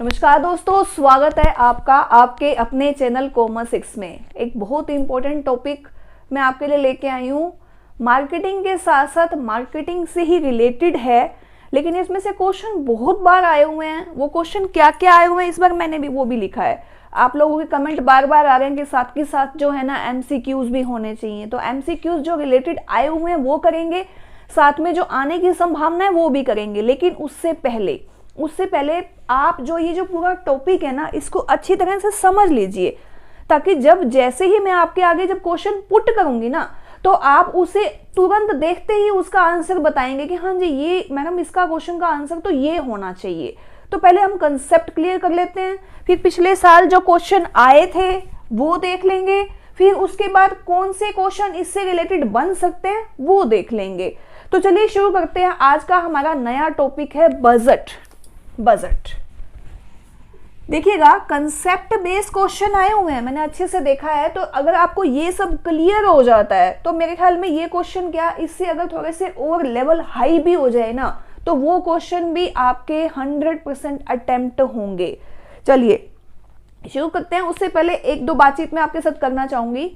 नमस्कार दोस्तों, स्वागत है आपका आपके अपने चैनल कॉमर्स में। एक बहुत ही इंपॉर्टेंट टॉपिक मैं आपके लिए लेके आई हूँ। मार्केटिंग के साथ साथ मार्केटिंग से ही रिलेटेड है, लेकिन इसमें से क्वेश्चन बहुत बार आए हुए हैं। वो क्वेश्चन क्या क्या आए हुए हैं इस बार मैंने भी वो भी लिखा है। आप लोगों के कमेंट बार बार आ रहे हैं कि साथ के साथ जो है ना MCQs भी होने चाहिए, तो MCQs जो रिलेटेड आए हुए हैं वो करेंगे, साथ में जो आने की संभावना है वो भी करेंगे। लेकिन उससे पहले आप जो ये जो पूरा टॉपिक है ना, इसको अच्छी तरह से समझ लीजिए, ताकि जैसे ही मैं आपके आगे जब क्वेश्चन पुट करूंगी ना, तो आप उसे तुरंत देखते ही उसका आंसर बताएंगे कि हाँ जी, ये मैडम इसका क्वेश्चन का आंसर तो ये होना चाहिए। तो पहले हम कंसेप्ट क्लियर कर लेते हैं, फिर पिछले साल जो क्वेश्चन आए थे वो देख लेंगे, फिर उसके बाद कौन से क्वेश्चन इससे रिलेटेड बन सकते हैं वो देख लेंगे। तो चलिए शुरू करते हैं। आज का हमारा नया टॉपिक है बजट। देखिएगा, कंसेप्ट बेस्ड क्वेश्चन आए हुए हैं, मैंने अच्छे से देखा है। तो अगर आपको ये सब क्लियर हो जाता है तो मेरे ख्याल में ये क्वेश्चन क्या, इससे अगर थोड़े से और लेवल हाई भी हो जाए ना, तो वो क्वेश्चन भी आपके 100% अटेम्प्ट होंगे। चलिए शुरू करते हैं। उससे पहले एक दो बातचीत मैं आपके साथ करना चाहूंगी।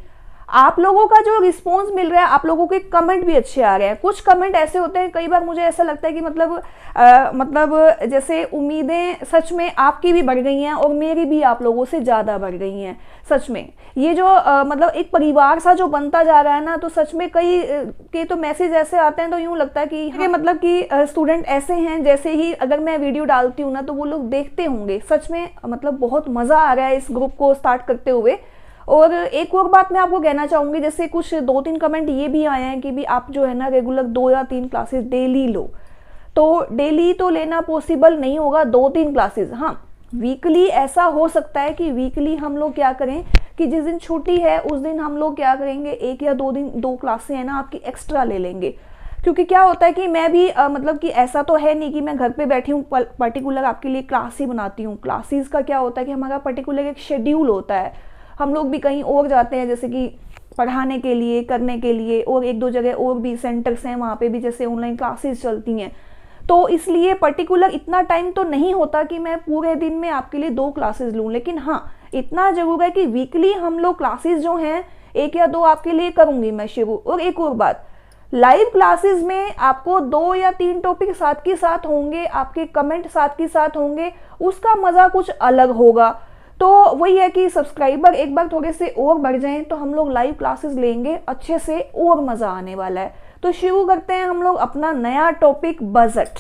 आप लोगों का जो रिस्पॉन्स मिल रहा है, आप लोगों के कमेंट भी अच्छे आ रहे हैं। कुछ कमेंट ऐसे होते हैं, कई बार मुझे ऐसा लगता है कि मतलब जैसे उम्मीदें सच में आपकी भी बढ़ गई हैं और मेरी भी आप लोगों से ज़्यादा बढ़ गई हैं। सच में ये जो मतलब एक परिवार सा जो बनता जा रहा है ना, तो सच में कई के तो मैसेज ऐसे आते हैं तो यूँ लगता है कि हाँ, मतलब कि स्टूडेंट ऐसे हैं जैसे ही अगर मैं वीडियो डालती हूँ ना तो वो लोग देखते होंगे। सच में मतलब बहुत मज़ा आ रहा है इस ग्रुप को स्टार्ट करते हुए। और एक और बात मैं आपको कहना चाहूँगी, जैसे कुछ 2-3 कमेंट ये भी आए हैं कि भी आप जो है ना रेगुलर 2 या 3 क्लासेस डेली लो। तो डेली तो लेना पॉसिबल नहीं होगा, 2-3 क्लासेस। हाँ, वीकली ऐसा हो सकता है कि वीकली हम लोग क्या करें कि जिस दिन छुट्टी है उस दिन हम लोग क्या करेंगे, 1 या 2 दिन 2 क्लासें है ना आपकी एक्स्ट्रा ले लेंगे। क्योंकि क्या होता है कि मैं भी मतलब कि ऐसा तो है नहीं कि मैं घर पे बैठी हूँ पर्टिकुलर आपके लिए क्लास ही बनाती हूँ। क्लासेस का क्या होता है कि हमारा पर्टिकुलर एक शेड्यूल होता है। हम लोग भी कहीं और जाते हैं, जैसे कि पढ़ाने के लिए, करने के लिए, और 1-2 जगह और भी सेंटर्स हैं, वहाँ पे भी जैसे ऑनलाइन क्लासेस चलती हैं। तो इसलिए पर्टिकुलर इतना टाइम तो नहीं होता कि मैं पूरे दिन में आपके लिए 2 क्लासेस लूँ। लेकिन हाँ, इतना जरूर है कि वीकली हम लोग क्लासेस जो हैं 1 या 2 आपके लिए करूँगी मैं शुरू। और एक और बात, लाइव क्लासेस में आपको 2 या 3 टॉपिक साथ के साथ होंगे, आपके कमेंट साथ के साथ होंगे, उसका मज़ा कुछ अलग होगा। तो वही है कि सब्सक्राइबर एक बार थोड़े से और बढ़ जाएं तो हम लोग लाइव क्लासेस लेंगे अच्छे से और मज़ा आने वाला है। तो शुरू करते हैं हम लोग अपना नया टॉपिक, बजट।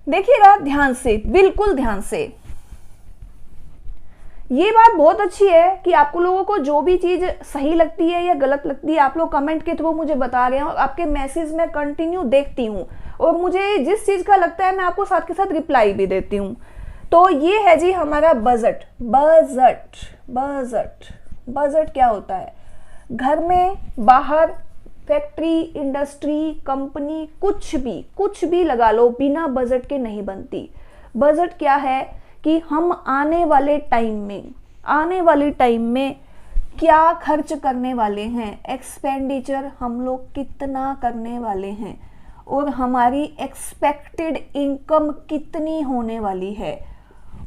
देखिएगा ध्यान से, बिल्कुल ध्यान से। ये बात बहुत अच्छी है कि आपको लोगों को जो भी चीज़ सही लगती है या गलत लगती है, आप लोग कमेंट के थ्रू मुझे बता रहे हैं और आपके मैसेज में कंटिन्यू देखती हूँ, और मुझे जिस चीज़ का लगता है मैं आपको साथ के साथ रिप्लाई भी देती हूँ। तो ये है जी हमारा बजट। बजट क्या होता है? घर में, बाहर, फैक्ट्री, इंडस्ट्री, कंपनी, कुछ भी लगा लो, बिना बजट के नहीं बनती। बजट क्या है कि हम आने वाले टाइम में क्या खर्च करने वाले हैं, एक्सपेंडिचर हम लोग कितना करने वाले हैं, और हमारी एक्सपेक्टेड इनकम कितनी होने वाली है।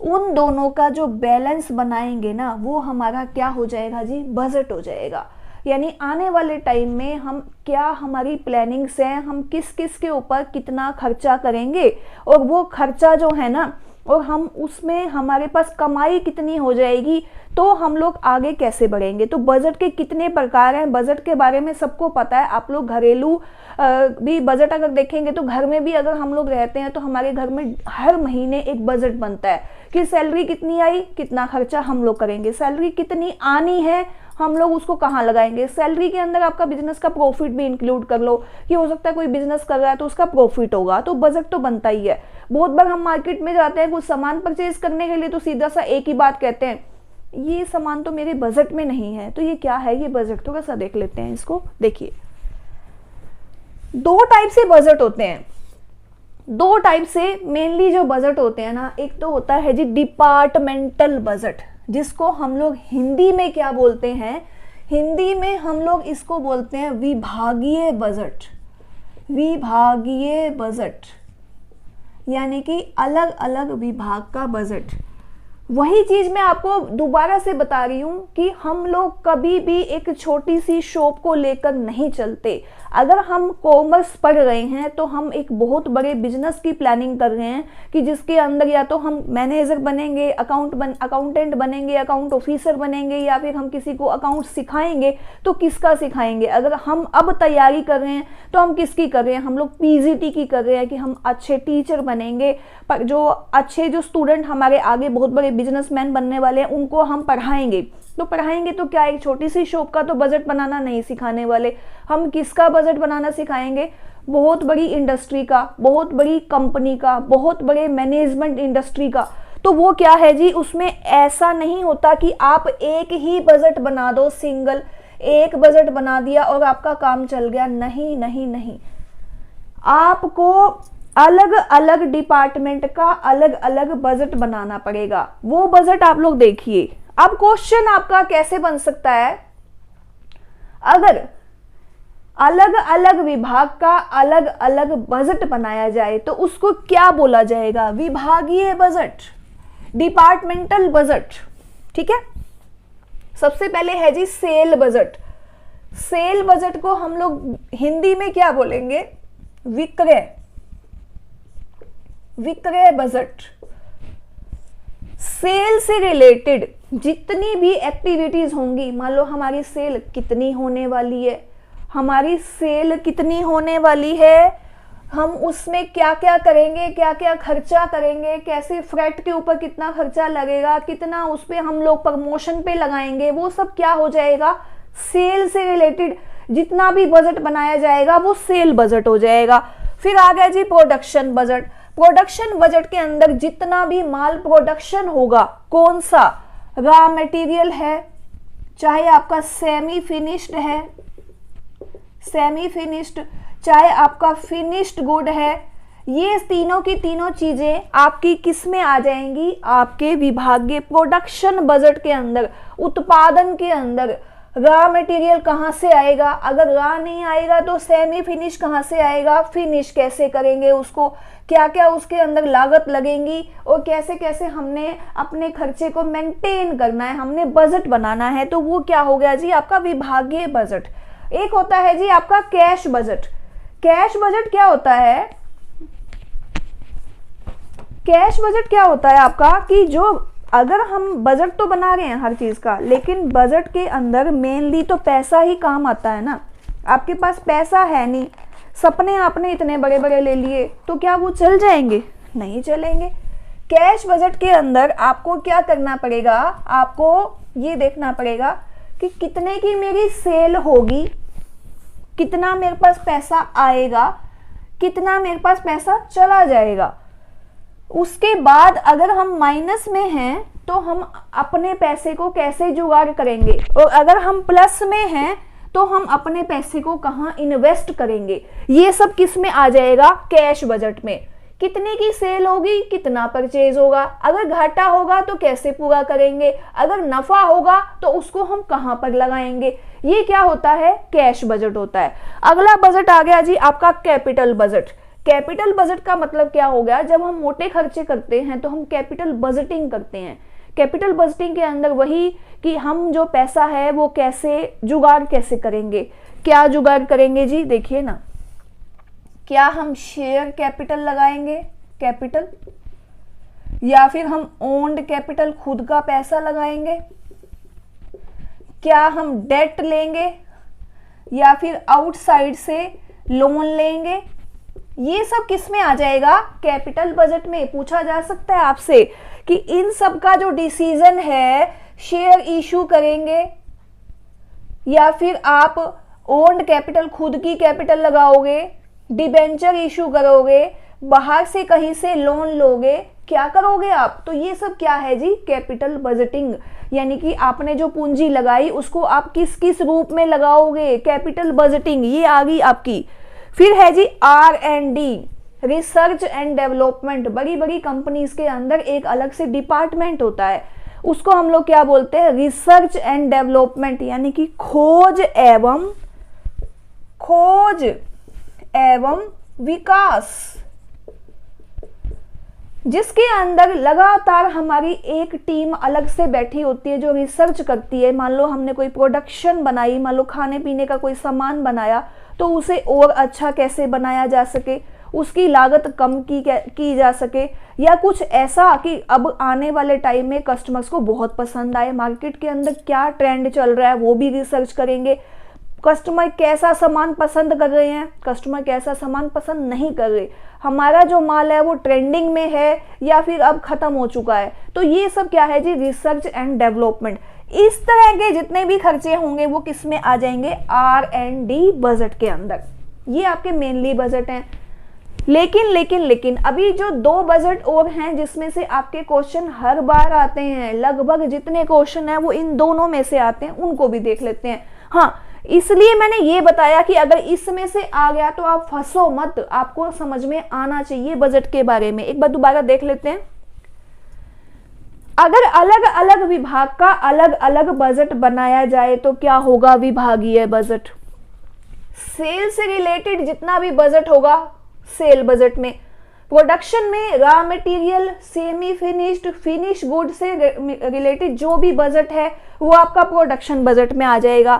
उन दोनों का जो बैलेंस बनाएंगे ना, वो हमारा क्या हो जाएगा जी, बजट हो जाएगा। यानी आने वाले टाइम में हम क्या, हमारी प्लानिंग्स है, हम किस किस के ऊपर कितना खर्चा करेंगे, और वो खर्चा जो है ना, और हम उसमें हमारे पास कमाई कितनी हो जाएगी, तो हम लोग आगे कैसे बढ़ेंगे। तो बजट के कितने प्रकार हैं, बजट के बारे में सबको पता है। आप लोग घरेलू भी बजट अगर देखेंगे तो घर में भी अगर हम लोग रहते हैं तो हमारे घर में हर महीने एक बजट बनता है कि सैलरी कितनी आई, कितना खर्चा हम लोग करेंगे, सैलरी कितनी आनी है, हम लोग उसको कहाँ लगाएंगे। सैलरी के अंदर आपका बिजनेस का प्रॉफिट भी इंक्लूड कर लो कि हो सकता है कोई बिजनेस कर रहा है तो उसका प्रॉफिट होगा, तो बजट तो बनता ही है। बहुत बार हम मार्केट में जाते हैं कुछ सामान परचेज करने के लिए, तो सीधा सा एक ही बात कहते हैं, ये सामान तो मेरे बजट में नहीं है। तो ये क्या है, ये बजट थोड़ा सा देख लेते हैं इसको। देखिए, 2 टाइप से बजट होते हैं। 2 टाइप से मेनली जो बजट होते हैं ना, एक तो होता है जी डिपार्टमेंटल बजट, जिसको हम लोग हिंदी में क्या बोलते हैं, हिंदी में हम लोग इसको बोलते हैं विभागीय बजट। यानी कि अलग अलग विभाग का बजट। वही चीज मैं आपको दोबारा से बता रही हूं कि हम लोग कभी भी एक छोटी सी शॉप को लेकर नहीं चलते। अगर हम कॉमर्स पढ़ रहे हैं तो हम एक बहुत बड़े बिजनेस की प्लानिंग कर रहे हैं कि जिसके अंदर या तो हम मैनेजर बनेंगे, अकाउंटेंट बनेंगे, अकाउंट ऑफिसर बनेंगे, या फिर हम किसी को अकाउंट सिखाएंगे। तो किसका सिखाएंगे? अगर हम अब तैयारी कर रहे हैं तो हम किसकी कर रहे हैं? हम लोग पीजीटी की कर रहे हैं कि हम अच्छे टीचर बनेंगे, पर जो स्टूडेंट हमारे आगे बहुत बड़े बिजनेसमैन बनने वाले हैं उनको हम पढ़ाएंगे। तो पढ़ाएंगे तो क्या एक छोटी सी शॉप का तो बजट बनाना नहीं सिखाने वाले। हम किसका बजट बनाना सिखाएंगे? बहुत बड़ी इंडस्ट्री का, बहुत बड़ी कंपनी का, बहुत बड़े मैनेजमेंट इंडस्ट्री का। तो वो क्या है जी, उसमें ऐसा नहीं होता कि आप एक ही बजट बना दो, सिंगल एक बजट बना दिया और आपका काम चल गया। नहीं नहीं नहीं, आपको अलग अलग डिपार्टमेंट का अलग अलग बजट बनाना पड़ेगा। वो बजट आप लोग देखिए। अब क्वेश्चन आपका कैसे बन सकता है? अगर अलग अलग विभाग का अलग अलग बजट बनाया जाए तो उसको क्या बोला जाएगा? विभागीय बजट, डिपार्टमेंटल बजट। ठीक है, सबसे पहले है जी सेल बजट। सेल बजट को हम लोग हिंदी में क्या बोलेंगे? विक्रय बजट। सेल से रिलेटेड जितनी भी एक्टिविटीज होंगी, मान लो हमारी सेल कितनी होने वाली है, हमारी सेल कितनी होने वाली है, हम उसमें क्या क्या करेंगे, क्या क्या खर्चा करेंगे, कैसे फ्रेट के ऊपर कितना खर्चा लगेगा, कितना उस पे हम लोग प्रमोशन पे लगाएंगे, वो सब क्या हो जाएगा? सेल से रिलेटेड जितना भी बजट बनाया जाएगा वो सेल बजट हो जाएगा। फिर आ गया जी प्रोडक्शन बजट। प्रोडक्शन बजट के अंदर जितना भी माल प्रोडक्शन होगा, कौन सा रॉ मटेरियल है, चाहे आपका सेमी फिनिश्ड है, सेमी फिनिश्ड, चाहे आपका फिनिश्ड गुड है, ये तीनों की तीनों चीजें आपकी किस में आ जाएंगी? आपके विभागीय प्रोडक्शन बजट के अंदर, उत्पादन के अंदर। रॉ मटेरियल कहाँ से आएगा? अगर रॉ नहीं आएगा तो सेमी फिनिश कहाँ से आएगा? फिनिश कैसे करेंगे उसको, क्या क्या उसके अंदर लागत लगेंगी, और कैसे कैसे हमने अपने खर्चे को मेंटेन करना है, हमने बजट बनाना है। तो वो क्या हो गया जी? आपका विभागीय बजट। एक होता है जी आपका कैश बजट। कैश बजट क्या होता है? कैश बजट क्या होता है आपका कि जो अगर हम बजट तो बना रहे हैं हर चीज का, लेकिन बजट के अंदर मेनली तो पैसा ही काम आता है ना। आपके पास पैसा है नहीं, सपने आपने इतने बड़े बड़े ले लिए, तो क्या वो चल जाएंगे? नहीं चलेंगे। कैश बजट के अंदर आपको क्या करना पड़ेगा? आपको ये देखना पड़ेगा कि कितने की मेरी सेल होगी, कितना मेरे पास पैसा आएगा, कितना मेरे पास पैसा चला जाएगा। उसके बाद अगर हम माइनस में हैं तो हम अपने पैसे को कैसे जुगाड़ करेंगे, और अगर हम प्लस में हैं तो हम अपने पैसे को कहाँ इन्वेस्ट करेंगे। ये सब किस में आ जाएगा? कैश बजट में। कितने की सेल होगी, कितना परचेज होगा, अगर घाटा होगा तो कैसे पूरा करेंगे, अगर नफा होगा तो उसको हम कहाँ पर लगाएंगे। ये क्या होता है? कैश बजट होता है। अगला बजट आ गया जी आपका कैपिटल बजट। कैपिटल बजट का मतलब क्या हो गया? जब हम मोटे खर्चे करते हैं तो हम कैपिटल बजटिंग करते हैं। कैपिटल बजटिंग के अंदर वही कि हम जो पैसा है वो कैसे जुगाड़ कैसे करेंगे। क्या जुगाड़ करेंगे जी? देखिए ना, क्या हम शेयर कैपिटल लगाएंगे कैपिटल, या फिर हम ओन्ड कैपिटल खुद का पैसा लगाएंगे, क्या हम डेट लेंगे, या फिर आउटसाइड से लोन लेंगे। ये सब किस में आ जाएगा? कैपिटल बजट में। पूछा जा सकता है आपसे कि इन सब का जो डिसीजन है, शेयर इशू करेंगे या फिर आप ओन्ड कैपिटल खुद की कैपिटल लगाओगे, डिबेंचर इशू करोगे, बाहर से कहीं से लोन लोगे, क्या करोगे आप? तो ये सब क्या है जी? Capital budgeting. यानी कि आपने जो पूंजी लगाई उसको आप किस किस रूप में लगाओगे, कैपिटल बजटिंग। ये आ गई आपकी। फिर है जी R&D, रिसर्च एंड डेवलपमेंट। बड़ी बड़ी कंपनीज के अंदर एक अलग से डिपार्टमेंट होता है, उसको हम लोग क्या बोलते हैं? रिसर्च एंड डेवलपमेंट, यानी कि खोज एवं विकास। जिसके अंदर लगातार हमारी एक टीम अलग से बैठी होती है जो रिसर्च करती है। मान लो हमने कोई प्रोडक्शन बनाई, मान लो खाने पीने का कोई सामान बनाया, तो उसे और अच्छा कैसे बनाया जा सके, उसकी लागत कम की जा सके, या कुछ ऐसा कि अब आने वाले टाइम में कस्टमर्स को बहुत पसंद आए। मार्केट के अंदर क्या ट्रेंड चल रहा है वो भी रिसर्च करेंगे। कस्टमर कैसा सामान पसंद कर रहे हैं, कस्टमर कैसा सामान पसंद नहीं कर रहे, हमारा जो माल है वो ट्रेंडिंग में है या फिर अब खत्म हो चुका है। तो ये सब क्या है जी, रिसर्च एंड डेवलपमेंट। इस तरह के जितने भी खर्चे होंगे वो किस में आ जाएंगे, R&D बजट के अंदर। ये आपके मेनली बजट हैं। लेकिन अभी जो 2 बजट और हैं जिसमें से आपके क्वेश्चन हर बार आते हैं, लगभग जितने क्वेश्चन हैं वो इन दोनों में से आते हैं, उनको भी देख लेते हैं। हाँ, इसलिए मैंने ये बताया कि अगर इसमें से आ गया तो आप फंसो मत, आपको समझ में आना चाहिए बजट के बारे में। एक बार दोबारा देख लेते हैं। अगर अलग अलग विभाग का अलग अलग बजट बनाया जाए तो क्या होगा, विभागीय बजट। सेल से रिलेटेड जितना भी बजट होगा सेल बजट में, प्रोडक्शन में raw material, semi finished, finish good से रिलेटेड जो भी बजट है वो आपका प्रोडक्शन बजट में आ जाएगा।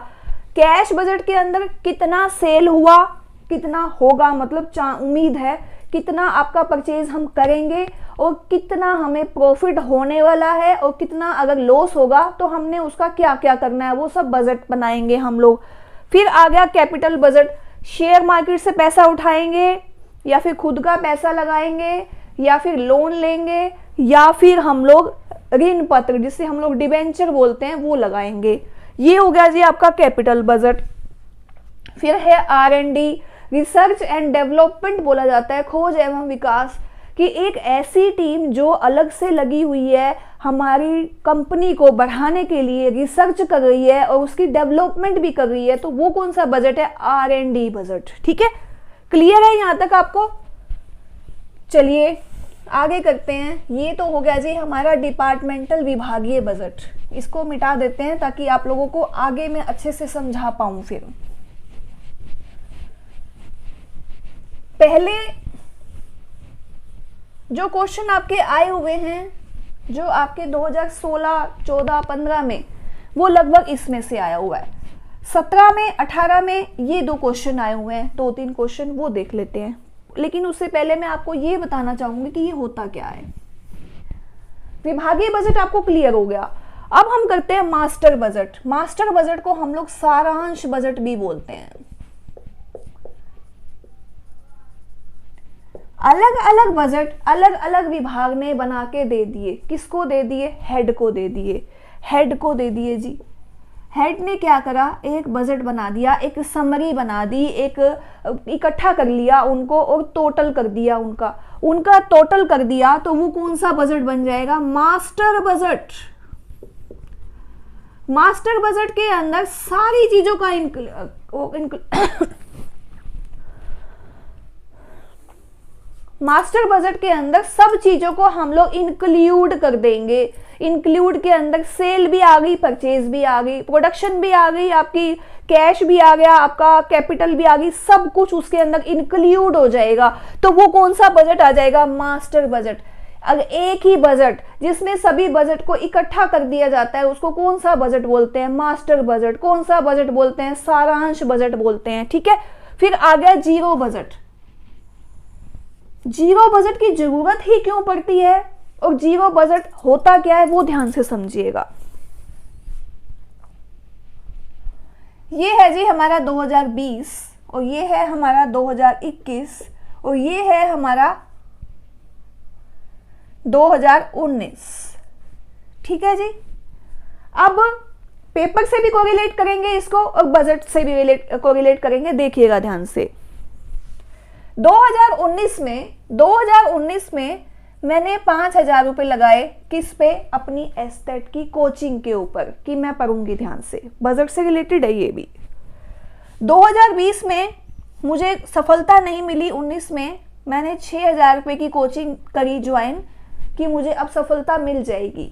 कैश बजट के अंदर कितना सेल हुआ, कितना होगा, मतलब उम्मीद है कितना आपका परचेज हम करेंगे और कितना हमें प्रॉफिट होने वाला है, और कितना अगर लॉस होगा तो हमने उसका क्या क्या करना है, वो सब बजट बनाएंगे हम लोग। फिर आ गया कैपिटल बजट। शेयर मार्केट से पैसा उठाएंगे या फिर खुद का पैसा लगाएंगे या फिर लोन लेंगे या फिर हम लोग ऋण पत्र जिसे हम लोग डिबेंचर बोलते हैं वो लगाएंगे। ये हो गया जी आपका कैपिटल बजट। फिर है R&D, रिसर्च एंड डेवलपमेंट बोला जाता है, खोज एवं विकास, कि एक ऐसी टीम जो अलग से लगी हुई है हमारी कंपनी को बढ़ाने के लिए, रिसर्च कर रही है और उसकी डेवलपमेंट भी कर रही है, तो वो कौन सा बजट है, R&D बजट। ठीक है, क्लियर है यहां तक आपको। चलिए आगे करते हैं। ये तो हो गया जी हमारा डिपार्टमेंटल विभागीय बजट, इसको मिटा देते हैं ताकि आप लोगों को आगे मैं अच्छे से समझा पाऊं। फिर पहले जो क्वेश्चन आपके आए हुए हैं, जो आपके 2016, 14, 15 में, वो लगभग इसमें से आया हुआ है। 17 में, 18 में ये 2 क्वेश्चन आए हुए हैं, 2-3 क्वेश्चन वो देख लेते हैं। लेकिन उससे पहले मैं आपको ये बताना चाहूंगी कि ये होता क्या है। विभागीय बजट आपको क्लियर हो गया। अब हम करते हैं मास्टर बजट। मास्टर बजट को हम लोग सारांश बजट भी बोलते हैं। अलग अलग बजट अलग अलग विभाग ने बना के दे दिए। किसको दे दिए, हेड को दे दिए। हेड को दे दिए जी। हेड ने क्या करा, एक बजट बना दिया, एक समरी बना दी, एक इकट्ठा कर लिया उनको और टोटल कर दिया उनका टोटल कर दिया, तो वो कौन सा बजट बन जाएगा, मास्टर बजट। मास्टर बजट के अंदर सारी चीजों का मास्टर बजट के अंदर सब चीजों को हम लोग इंक्लूड कर देंगे। इंक्लूड के अंदर सेल भी आ गई, परचेज भी आ गई, प्रोडक्शन भी आ गई, आपकी कैश भी आ गया, आपका कैपिटल भी आ गई, सब कुछ उसके अंदर इंक्लूड हो जाएगा। तो वो कौन सा बजट आ जाएगा, मास्टर बजट। अगर एक ही बजट जिसमें सभी बजट को इकट्ठा कर दिया जाता है उसको कौन सा बजट बोलते हैं, मास्टर बजट। कौन सा बजट बोलते हैं, सारांश बजट बोलते हैं। ठीक है, फिर आ गया जीरो बजट। जीरो बजट की जरूरत ही क्यों पड़ती है और जीरो बजट होता क्या है वो ध्यान से समझिएगा। ये है जी हमारा 2020 और ये है हमारा 2021 और ये है हमारा 2019। ठीक है जी, अब पेपर से भी कोरिलेट करेंगे इसको और बजट से भी कोरिलेट करेंगे। देखिएगा ध्यान से। 2019 में मैंने 5,000 रुपए लगाए किस पे, अपनी एस्टेट की कोचिंग के ऊपर कि मैं पढ़ूंगी ध्यान से। बजट से रिलेटेड है ये भी। 2020 में मुझे सफलता नहीं मिली। 19 में मैंने 6,000 रुपए की कोचिंग करी ज्वाइन कि मुझे अब सफलता मिल जाएगी।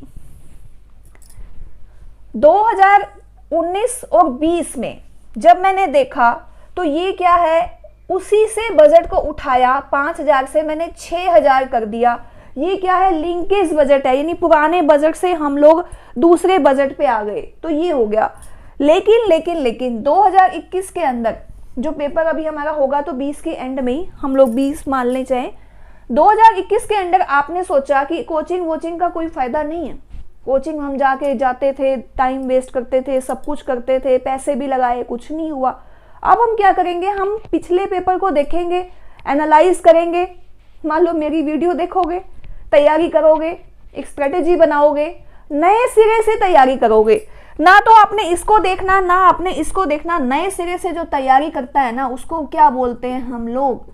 2019 और 20 में जब मैंने देखा तो ये क्या है, उसी से बजट को उठाया, 5,000 से मैंने 6,000 कर दिया। ये क्या है, लिंकेज बजट है, यानी पुराने बजट से हम लोग दूसरे बजट पे आ गए, तो ये हो गया। लेकिन 2021 के अंदर जो पेपर अभी हमारा होगा, तो 20 के एंड में ही, हम लोग 20 मान ले चाहे, 2021 के अंदर आपने सोचा कि कोचिंग वोचिंग का कोई फायदा नहीं है, कोचिंग हम जाते थे, टाइम वेस्ट करते थे, सब कुछ करते थे, पैसे भी लगाए, कुछ नहीं हुआ। अब हम क्या करेंगे, हम पिछले पेपर को देखेंगे, एनालाइज करेंगे, मान लो मेरी वीडियो देखोगे, तैयारी करोगे, एक स्ट्रेटेजी बनाओगे, नए सिरे से तैयारी करोगे। ना तो आपने इसको देखना, ना आपने इसको देखना, नए सिरे से जो तैयारी करता है ना, उसको क्या बोलते हैं हम लोग,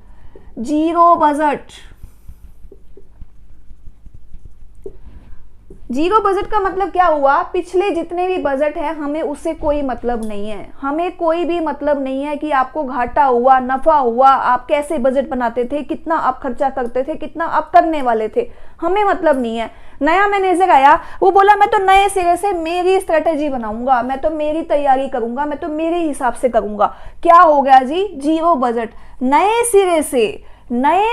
जीरो बजट। जीरो बजट का मतलब क्या हुआ, पिछले जितने भी बजट है हमें उससे कोई मतलब नहीं है, हमें कोई भी मतलब नहीं है कि आपको घाटा हुआ, नफा हुआ, आप कैसे बजट बनाते थे, कितना आप खर्चा करते थे, कितना आप करने वाले थे, हमें मतलब नहीं है। नया मैनेजर आया, वो बोला मैं तो नए सिरे से मेरी स्ट्रेटेजी बनाऊंगा, मैं तो मेरी तैयारी करूंगा, मैं तो मेरे हिसाब से करूंगा। क्या हो गया जी, जीरो बजट। नए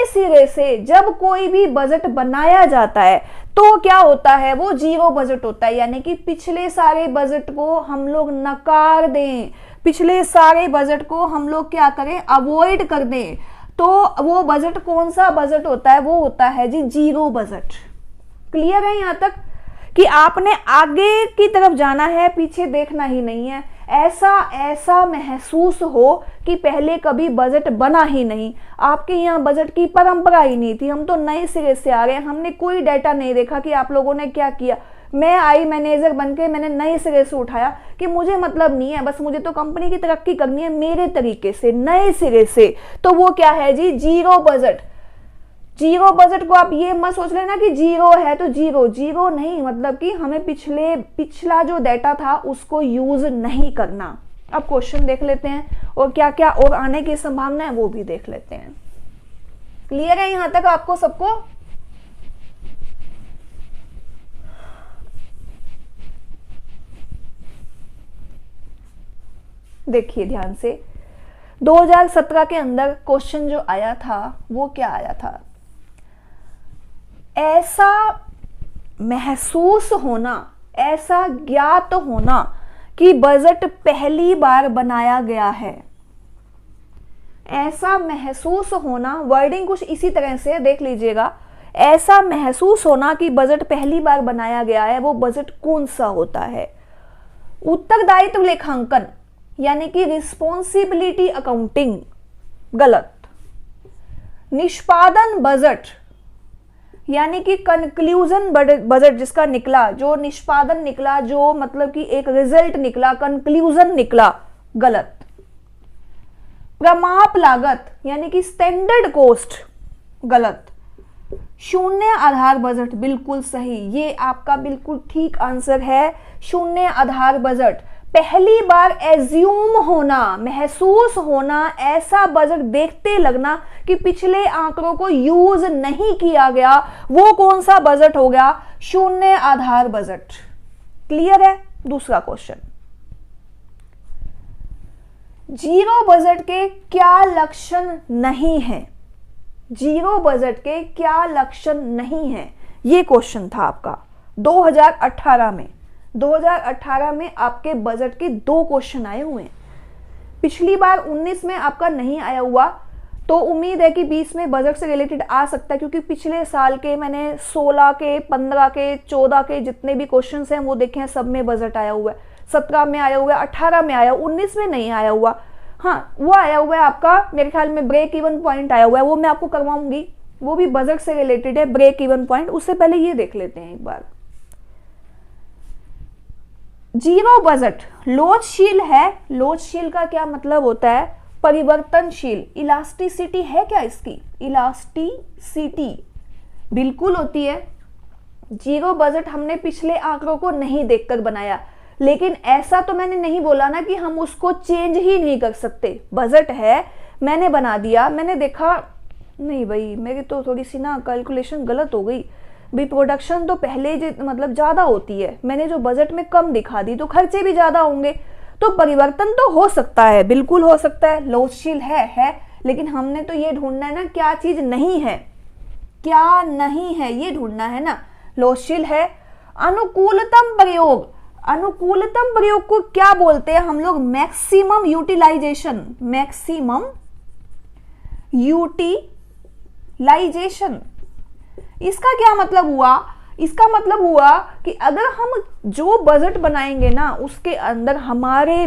सिरे से जब कोई भी बजट बनाया जाता है तो क्या होता है, वो जीरो बजट होता है, यानी कि पिछले सारे बजट को हम लोग नकार दें, पिछले सारे बजट को हम लोग क्या करें, अवॉइड कर दें। तो वो बजट कौन सा बजट होता है, वो होता है जी जीरो बजट। क्लियर है यहाँ तक कि आपने आगे की तरफ जाना है, पीछे देखना ही नहीं है। ऐसा महसूस हो कि पहले कभी बजट बना ही नहीं, आपके यहाँ बजट की परंपरा ही नहीं थी, हम तो नए सिरे से आ गए, हमने कोई डाटा नहीं देखा कि आप लोगों ने क्या किया। मैं आई मैनेजर बनके मैंने नए सिरे से उठाया कि मुझे मतलब नहीं है, बस मुझे तो कंपनी की तरक्की करनी है मेरे तरीके से, नए सिरे से। तो वो क्या है जी, जीरो बजट। जीरो बजट को आप ये मत सोच लेना कि जीरो है तो जीरो नहीं, मतलब कि हमें पिछला जो डाटा था उसको यूज नहीं करना। अब क्वेश्चन देख लेते हैं और क्या क्या और आने की संभावना है वो भी देख लेते हैं। क्लियर है यहां तक आपको सबको? देखिए ध्यान से, 2017 के अंदर क्वेश्चन जो आया था वो क्या आया था, ऐसा महसूस होना, ऐसा ज्ञात होना कि बजट पहली बार बनाया गया है। ऐसा महसूस होना, वर्डिंग कुछ इसी तरह से देख लीजिएगा, ऐसा महसूस होना कि बजट पहली बार बनाया गया है, वो बजट कौन सा होता है। उत्तरदायित्व लेखांकन यानी कि रिस्पॉन्सिबिलिटी अकाउंटिंग, गलत। निष्पादन बजट यानी कि कंक्लूजन बजट जिसका निकला, जो निष्पादन निकला, जो मतलब कि एक रिजल्ट निकला, कंक्लूजन निकला, गलत। प्रमाप लागत यानी कि स्टैंडर्ड कॉस्ट, गलत। शून्य आधार बजट, बिल्कुल सही, ये आपका बिल्कुल ठीक आंसर है। शून्य आधार बजट, पहली बार एज्यूम होना, महसूस होना, ऐसा बजट देखते लगना कि पिछले आंकड़ों को यूज नहीं किया गया, वो कौन सा बजट हो गया, शून्य आधार बजट। क्लियर है? दूसरा क्वेश्चन, जीरो बजट के क्या लक्षण नहीं है, जीरो बजट के क्या लक्षण नहीं है, ये क्वेश्चन था आपका 2018 में। 2018 में आपके बजट के 2 क्वेश्चन आए हुए हैं। पिछली बार 19 में आपका नहीं आया हुआ, तो उम्मीद है कि 20 में बजट से रिलेटेड आ सकता है, क्योंकि पिछले साल के मैंने 16 के, 15 के, 14 के जितने भी क्वेश्चंस हैं वो देखे हैं, सब में बजट आया हुआ है। 17 में आया हुआ है, 18 में आया, 19 में नहीं आया हुआ। हाँ, वो आया हुआ है आपका, मेरे ख्याल में ब्रेक इवन पॉइंट आया हुआ है, वो मैं आपको करवाऊंगी, वो भी बजट से रिलेटेड है, ब्रेक इवन पॉइंट। उससे पहले ये देख लेते हैं एक बार, जीरो बजट लोचशील है। लोचशील का क्या मतलब होता है, परिवर्तनशील। इलास्टिसिटी है क्या इसकी, इलास्टिसिटी बिल्कुल होती है। जीरो बजट हमने पिछले आंकड़ों को नहीं देखकर बनाया, लेकिन ऐसा तो मैंने नहीं बोला ना कि हम उसको चेंज ही नहीं कर सकते। बजट है, मैंने बना दिया, मैंने देखा नहीं भाई मेरी तो थोड़ी सी ना कैलकुलेशन गलत हो गई, भी प्रोडक्शन तो पहले मतलब ज्यादा होती है, मैंने जो बजट में कम दिखा दी तो खर्चे भी ज्यादा होंगे, तो परिवर्तन तो हो सकता है, बिल्कुल हो सकता है। लोचशील है, लेकिन हमने तो ये ढूंढना है ना क्या चीज नहीं है। क्या नहीं है, ये ढूंढना है ना। लोचशील है। अनुकूलतम प्रयोग, अनुकूलतम प्रयोग को क्या बोलते हैं हम लोग? Maximum utilisation, maximum utilisation. इसका क्या मतलब हुआ? इसका मतलब हुआ कि अगर हम जो बजट बनाएंगे ना, उसके अंदर हमारे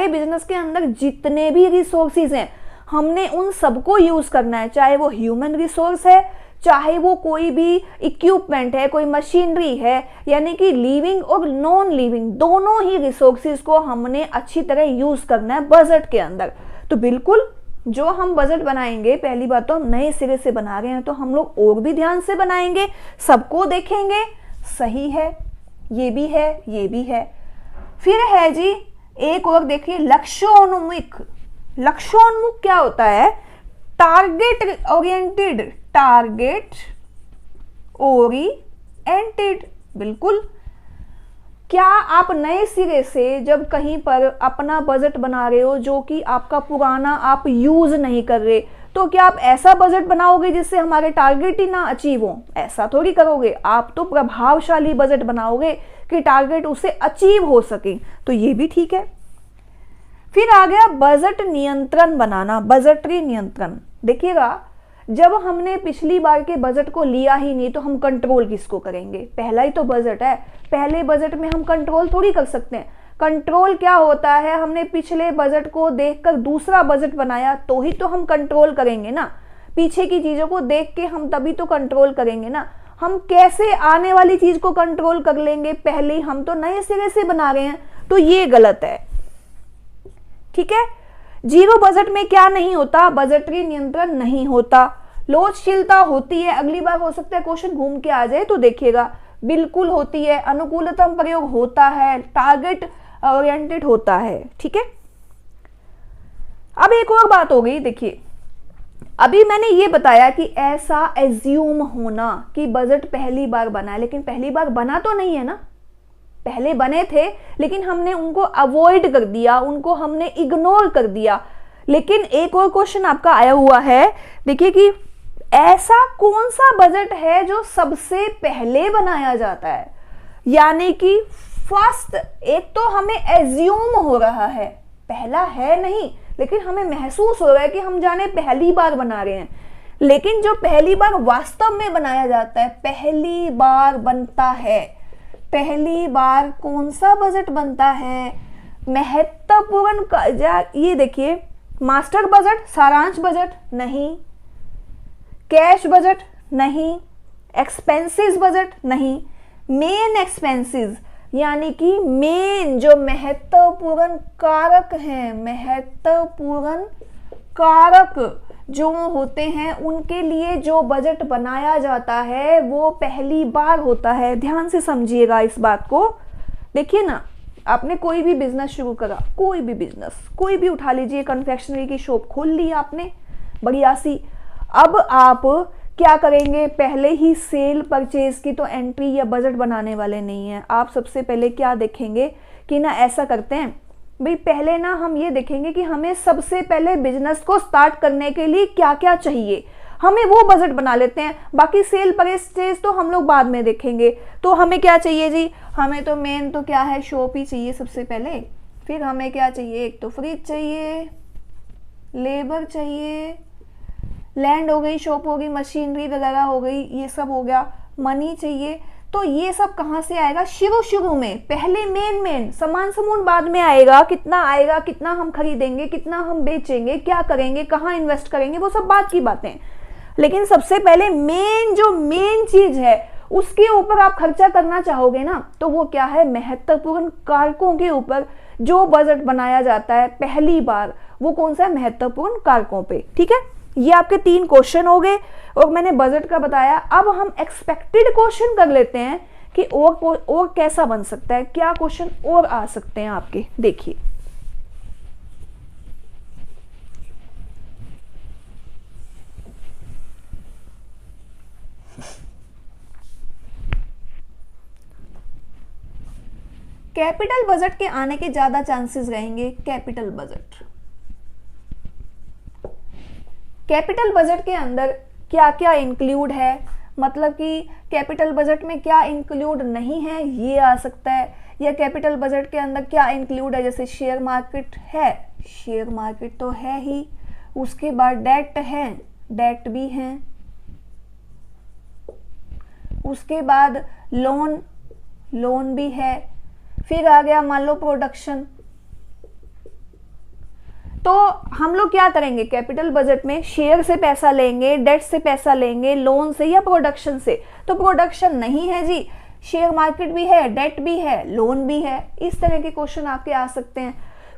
बिजनेस के अंदर जितने भी रिसोर्सेज हैं, हमने उन सबको यूज करना है। चाहे वो ह्यूमन रिसोर्स है, चाहे वो कोई भी इक्विपमेंट है, कोई मशीनरी है, यानी कि लिविंग और नॉन लिविंग दोनों ही रिसोर्सेज को हमने अच्छी तरह यूज करना है बजट के अंदर। तो बिल्कुल जो हम बजट बनाएंगे, पहली बात तो हम नए सिरे से बना रहे हैं, तो हम लोग और भी ध्यान से बनाएंगे, सबको देखेंगे। सही है, ये भी है, ये भी है। फिर है जी एक और देखिए, लक्ष्योन्मुख। लक्ष्योन्मुख क्या होता है? Target oriented, target oriented. बिल्कुल। क्या आप नए सिरे से जब कहीं पर अपना बजट बना रहे हो जो कि आपका पुराना आप यूज नहीं कर रहे, तो क्या आप ऐसा बजट बनाओगे जिससे हमारे टारगेट ही ना अचीव हो? ऐसा थोड़ी करोगे। आप तो प्रभावशाली बजट बनाओगे कि टारगेट उसे अचीव हो सके। तो ये भी ठीक है। फिर आ गया बजट नियंत्रण बनाना, बजटरी नियंत्रण। देखिएगा, जब हमने पिछली बार के बजट को लिया ही नहीं तो हम कंट्रोल किसको करेंगे? पहला ही तो बजट है, पहले बजट में हम कंट्रोल थोड़ी कर सकते हैं। कंट्रोल क्या होता है? हमने पिछले बजट को देखकर दूसरा बजट बनाया तो ही तो हम कंट्रोल करेंगे ना। पीछे की चीजों को देख के हम तभी तो कंट्रोल करेंगे ना। हम कैसे आने वाली चीज को कंट्रोल कर लेंगे? पहले हम तो नए सिरे से बना रहे हैं, तो ये गलत है। ठीक है। जीरो बजट में क्या नहीं होता? बजटरी नियंत्रण नहीं होता, लोचशीलता होती है। अगली बार हो सकता है क्वेश्चन घूम के आ जाए, तो देखिएगा बिल्कुल होती है। अनुकूलतम प्रयोग होता है, टारगेट ओरिएंटेड होता है। ठीक है। अब एक और बात हो गई, देखिए अभी मैंने ये बताया कि ऐसा एज्यूम होना कि बजट पहली बार बना है, लेकिन पहली बार बना तो नहीं है ना। पहले बने थे लेकिन हमने उनको अवॉइड कर दिया, उनको हमने इग्नोर कर दिया। लेकिन एक और क्वेश्चन आपका आया हुआ है, देखिए कि ऐसा कौन सा बजट है जो सबसे पहले बनाया जाता है? यानी कि फर्स्ट, एक तो हमें एज्यूम हो रहा है, पहला है नहीं, लेकिन हमें महसूस हो रहा है कि हम जाने पहली बार बना रहे हैं। लेकिन जो पहली बार वास्तव में बनाया जाता है, पहली बार बनता है, पहली बार कौन सा बजट बनता है? महत्वपूर्ण, ये देखिए, मास्टर बजट, सारांश बजट नहीं, कैश बजट नहीं, एक्सपेंसेस बजट नहीं, मेन एक्सपेंसेस, यानी कि मेन जो महत्वपूर्ण कारक हैं, महत्वपूर्ण कारक जो होते हैं, उनके लिए जो बजट बनाया जाता है वो पहली बार होता है। ध्यान से समझिएगा इस बात को। देखिए ना, आपने कोई भी बिजनेस शुरू करा, कोई भी बिजनेस, कोई भी उठा लीजिए, कन्फेक्शनरी की शॉप खोल ली आपने, बढ़िया सी। अब आप क्या करेंगे? पहले ही सेल परचेज की तो एंट्री या बजट बनाने वाले नहीं है। आप सबसे पहले क्या देखेंगे कि ना, ऐसा करते हैं भाई, पहले ना हम ये देखेंगे कि हमें सबसे पहले बिजनेस को स्टार्ट करने के लिए क्या क्या चाहिए, हमें वो बजट बना लेते हैं। बाकी सेल परचेज तो हम लोग बाद में देखेंगे। तो हमें क्या चाहिए जी? हमें तो मेन तो क्या है, शॉप ही चाहिए सबसे पहले। फिर हमें क्या चाहिए? एक तो फ्रिज चाहिए, लेबर चाहिए, लैंड हो गई, शॉप हो गई, मशीनरी वगैरह हो गई, ये सब हो गया, मनी चाहिए। तो ये सब कहाँ से आएगा? शुरू में, पहले मेन सामान समून बाद में आएगा। कितना आएगा, कितना हम खरीदेंगे, कितना हम बेचेंगे, क्या करेंगे, कहाँ इन्वेस्ट करेंगे, वो सब बात की बातें। लेकिन सबसे पहले जो मेन चीज है उसके ऊपर आप खर्चा करना चाहोगे ना, तो वो क्या है? महत्वपूर्ण कारकों के ऊपर जो बजट बनाया जाता है पहली बार, वो कौन सा है? महत्वपूर्ण कारकों पे। ठीक है। ये आपके 3 क्वेश्चन हो गए और मैंने बजट का बताया। अब हम एक्सपेक्टेड क्वेश्चन कर लेते हैं कि और कैसा बन सकता है, क्या क्वेश्चन और आ सकते हैं आपके। देखिए, कैपिटल बजट के आने के ज्यादा चांसेस रहेंगे। कैपिटल बजट, कैपिटल बजट के अंदर क्या क्या इंक्लूड है, मतलब कि कैपिटल बजट में क्या इंक्लूड नहीं है ये आ सकता है, या कैपिटल बजट के अंदर क्या इंक्लूड है, जैसे शेयर मार्केट है, शेयर मार्केट तो है ही, उसके बाद डेट है, डेट भी है, उसके बाद लोन, लोन भी है, फिर आ गया मान लो प्रोडक्शन। तो हम लोग क्या करेंगे कैपिटल बजट में, शेयर से पैसा लेंगे, डेट से पैसा लेंगे, लोन से या प्रोडक्शन से। तो प्रोडक्शन नहीं है जी, शेयर मार्केट भी है, डेट भी है, लोन भी है, इस तरह के क्वेश्चन आपके आ सकते हैं।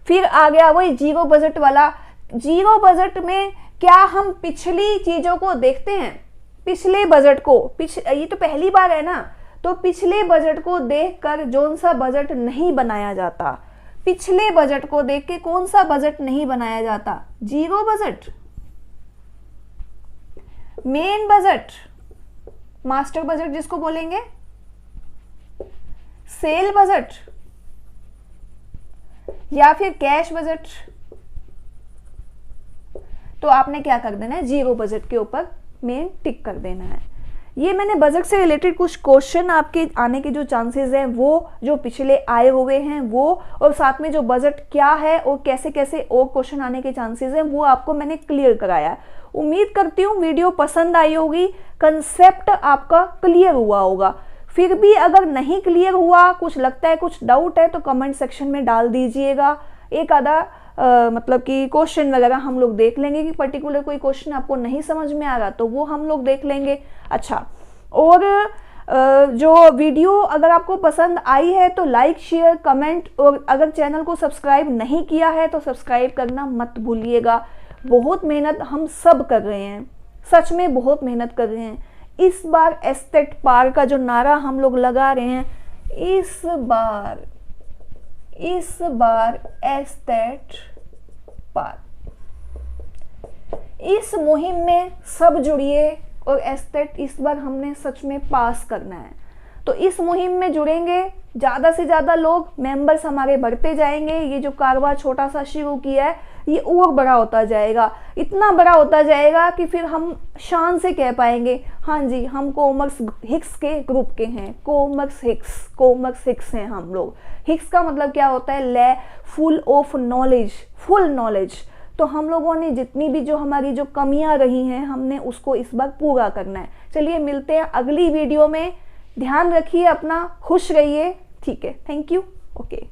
फिर आ गया वही जीरो बजट वाला, जीरो बजट में क्या हम पिछली चीजों को देखते हैं, पिछले बजट को, ये तो पहली बार है ना, तो पिछले बजट को देखकर जोन सा बजट नहीं बनाया जाता, पिछले बजट को देख के कौन सा बजट नहीं बनाया जाता, zero budget, main budget, master budget जिसको बोलेंगे, सेल बजट, या फिर कैश बजट। तो आपने क्या कर देना है, जीरो बजट के ऊपर मेन टिक कर देना है। ये मैंने बजट से रिलेटेड कुछ क्वेश्चन आपके आने के जो चांसेस हैं वो जो पिछले आए हुए हैं वो, और साथ में जो बजट क्या है और कैसे कैसे और क्वेश्चन आने के चांसेस हैं वो आपको मैंने क्लियर कराया। उम्मीद करती हूँ वीडियो पसंद आई होगी, कंसेप्ट आपका क्लियर हुआ होगा। फिर भी अगर नहीं क्लियर हुआ, कुछ लगता है, कुछ डाउट है, तो कमेंट सेक्शन में डाल दीजिएगा। एक आधा मतलब कि क्वेश्चन वगैरह हम लोग देख लेंगे कि पर्टिकुलर कोई क्वेश्चन आपको नहीं समझ में आ रहा तो वो हम लोग देख लेंगे। अच्छा, और जो वीडियो अगर आपको पसंद आई है तो लाइक, शेयर, कमेंट, और अगर चैनल को सब्सक्राइब नहीं किया है तो सब्सक्राइब करना मत भूलिएगा। बहुत मेहनत हम सब कर रहे हैं, सच में बहुत मेहनत कर रहे हैं। इस बार एस्टेट पार का जो नारा हम लोग लगा रहे हैं, इस बार एस्टेट पार, इस मुहिम में सब जुड़िए और एस्टेट इस बार हमने सच में पास करना है। तो इस मुहिम में जुड़ेंगे, ज़्यादा से ज़्यादा लोग, मेंबर्स हमारे बढ़ते जाएंगे। ये जो कारवा छोटा सा शुरू किया है ये और बड़ा होता जाएगा, इतना बड़ा होता जाएगा कि फिर हम शान से कह पाएंगे हाँ जी हम कॉमर्स हिक्स के ग्रुप के हैं, कॉमर्स हिक्स हैं हम लोग। हिक्स का मतलब क्या होता है, ले full of knowledge, full knowledge. तो हम लोगों ने जितनी भी जो हमारी जो कमियां रही हैं हमने उसको इस बार पूरा करना है। चलिए मिलते हैं अगली वीडियो में, ध्यान रखिए अपना, खुश रहिए, ठीक है, थैंक यू, ओके।